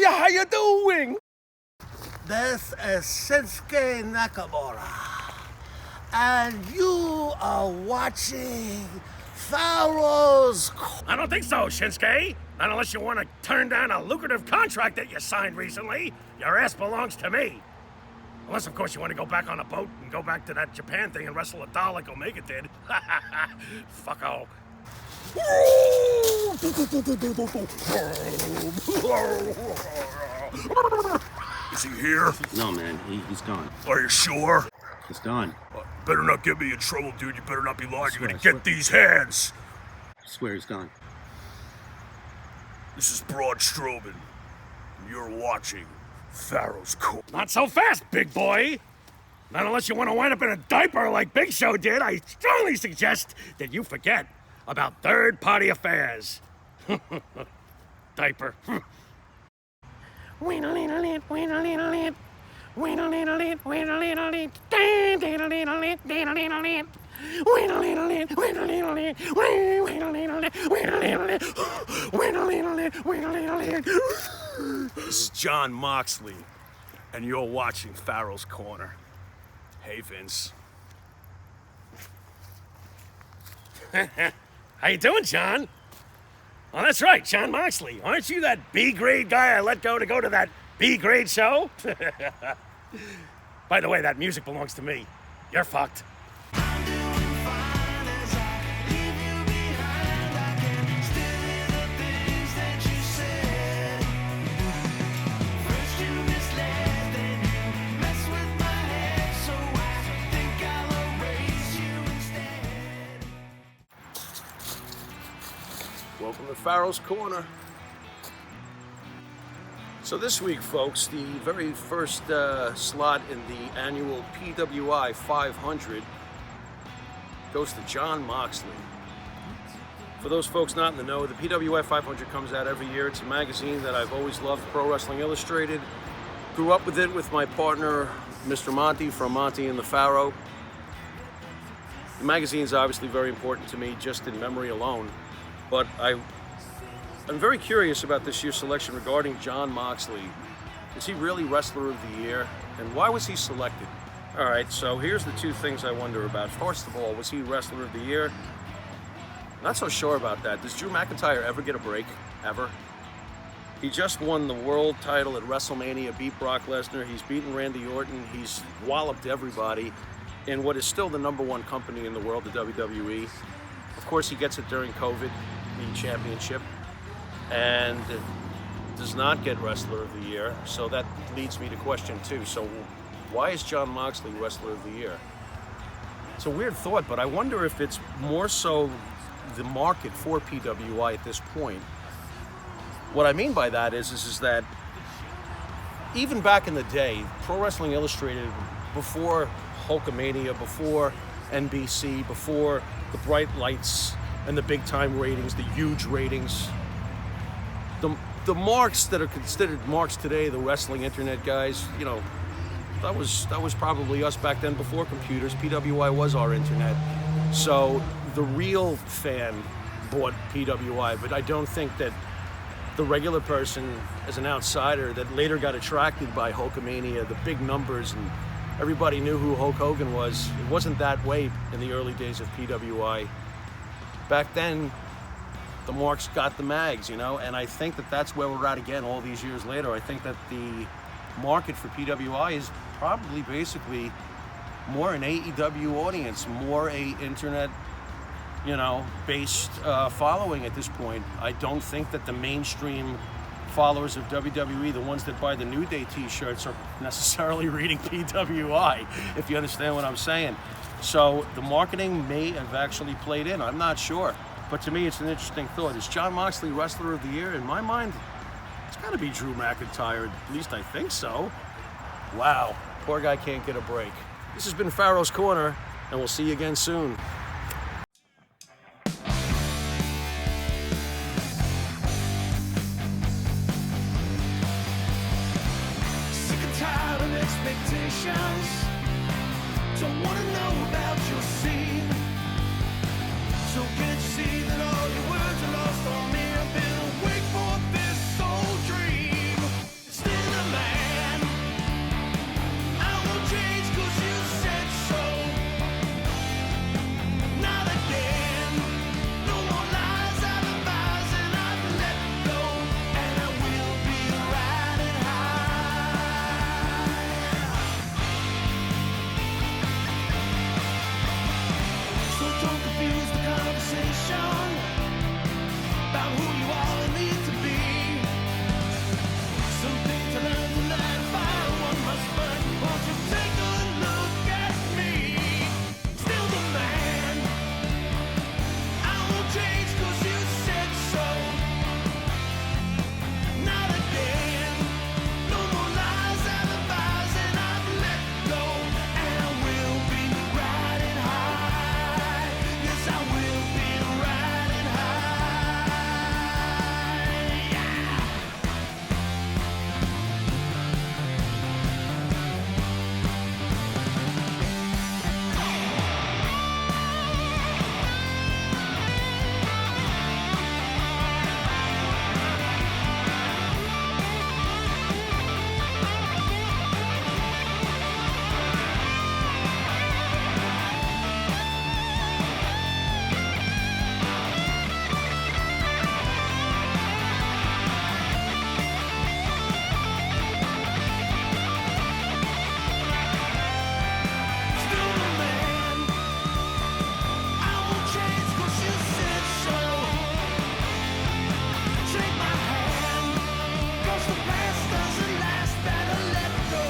How you doing? This is Shinsuke Nakamura, and you are watching Pharaohs Corner. I don't think so, Shinsuke. Not unless you want to turn down a lucrative contract that you signed recently. Your ass belongs to me. Unless, of course, you want to go back on a boat and go back to that Japan thing and wrestle a doll like Omega did. Fucko. Is he here? No, man, he's gone. Are you sure? He's gone. Better not get me in trouble, dude. You better not be lying. You're gonna swear. get these hands. I swear he's gone. This is Braun Strowman, and you're watching Pharaohs Corner. Not so fast, big boy. Not unless you want to wind up in a diaper like Big Show did. I strongly suggest that you forget about third-party affairs. Diaper. Wait a little bit, wait a little bit. Wait a little bit, wait a little bit. Wait a little bit, wait a little bit. Wait a little bit, wait a little bit. Wait a little bit, wait a little bit. Wait a little bit, wait a little bit. This is John Moxley, and you're watching Pharaohs Corner. Hey, Vince. How you doing, John? Oh, that's right, John Moxley. Aren't you that B-grade guy I let go to that B-grade show? By the way, that music belongs to me. You're fucked. Welcome to Pharaohs Corner. So this week, folks, the very first slot in the annual PWI 500 goes to John Moxley. For those folks not in the know, the PWI 500 comes out every year. It's a magazine that I've always loved, Pro Wrestling Illustrated. Grew up with it with my partner, Mr. Monty from Monty and the Pharaoh. The magazine's obviously very important to me, just in memory alone. But I'm very curious about this year's selection regarding John Moxley. Is he really Wrestler of the Year? And why was he selected? All right, so here's the two things I wonder about. First of all, was he Wrestler of the Year? Not so sure about that. Does Drew McIntyre ever get a break? Ever? He just won the world title at WrestleMania, beat Brock Lesnar. He's beaten Randy Orton. He's walloped everybody in what is still the #1 company in the world, the WWE. Of course, he gets it during COVID, the championship, and does not get Wrestler of the Year. So that leads me to question two. So why is John Moxley Wrestler of the Year? It's a weird thought, but I wonder if it's more so the market for PWI at this point. What I mean by that is that even back in the day, Pro Wrestling Illustrated, before Hulkamania, before NBC, before the bright lights and the big time ratings, the huge ratings, the marks that are considered marks today, the wrestling internet guys, you know, that was probably us back then before computers. PWI was our internet. So the real fan bought PWI, but I don't think that the regular person, as an outsider that later got attracted by Hulkamania, the big numbers, and everybody knew who Hulk Hogan was, it wasn't that way in the early days of PWI. Back then, the marks got the mags, you know, and I think that that's where we're at again all these years later. I think that the market for PWI is probably basically more an AEW audience, more a internet, you know, based following at this point. I don't think that the mainstream followers of WWE, the ones that buy the New Day t-shirts, are necessarily reading PWI, if you understand what I'm saying. So the marketing may have actually played in, I'm not sure. But to me, it's an interesting thought. Is John Moxley Wrestler of the Year? In my mind, it's gotta be Drew McIntyre, at least I think so. Wow, poor guy can't get a break. This has been Pharaoh's Corner, and we'll see you again soon. Sick and tired of expectations. Don't wanna know about your scene. So can't you see that all your words are lost on me? I've been awake for this old dream. Still a man, I won't change 'cause you said so. Not again, no more lies, alibis, and I've let go. And I will be riding high. So don't confuse the conversation about who you are and need to be. Something to learn to light a fire, one must burn. Won't you take a look at me? Still the man, I won't change 'cause you said so. Not again, no more lies, alibis, and I've let go. And I will be riding high. Yes, I will be riding high. Yeah. Still the man, I won't change 'cause you said so. Take my hand, 'cause the past doesn't last. Better let go,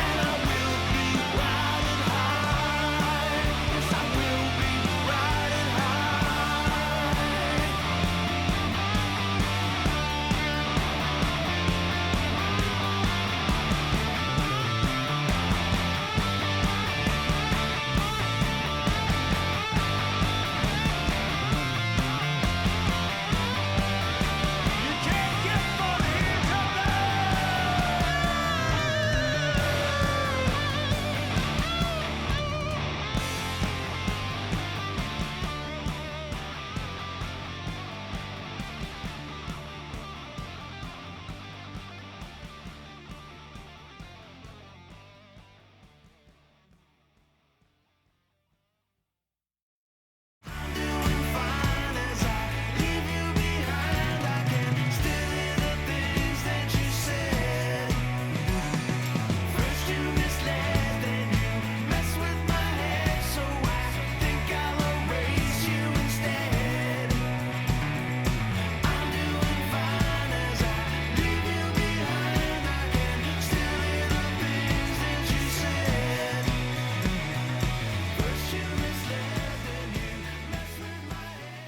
and I will be riding high. Yes, I will be riding high. You can't get funny each other. Doing fine as I leave you behind. I can still hear the things that you said. First you misled, then you mess with my head. So I think I'll erase you instead. I'm doing fine as I leave you behind. I can still hear the things that you said. First you misled, then you mess with my head.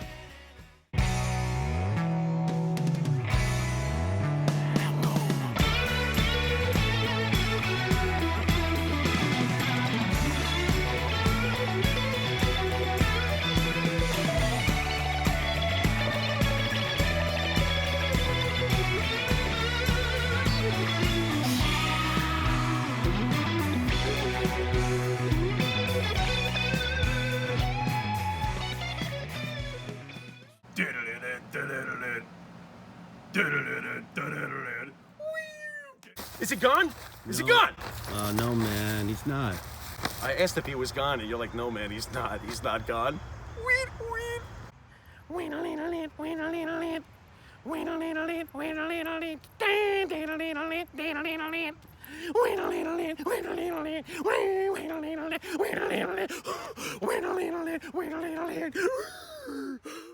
Is he gone? Is he gone? No, man, he's not. I asked if he was gone, and you're like, no, man, he's not. He's not gone. Wait a little bit, wait a little bit. Wait a little bit, wait a little bit. Wait a little bit, wait a little bit. Wait a little bit, wait a little bit. Wait a little bit, wait a little bit. Wait a little bit, wait a little bit.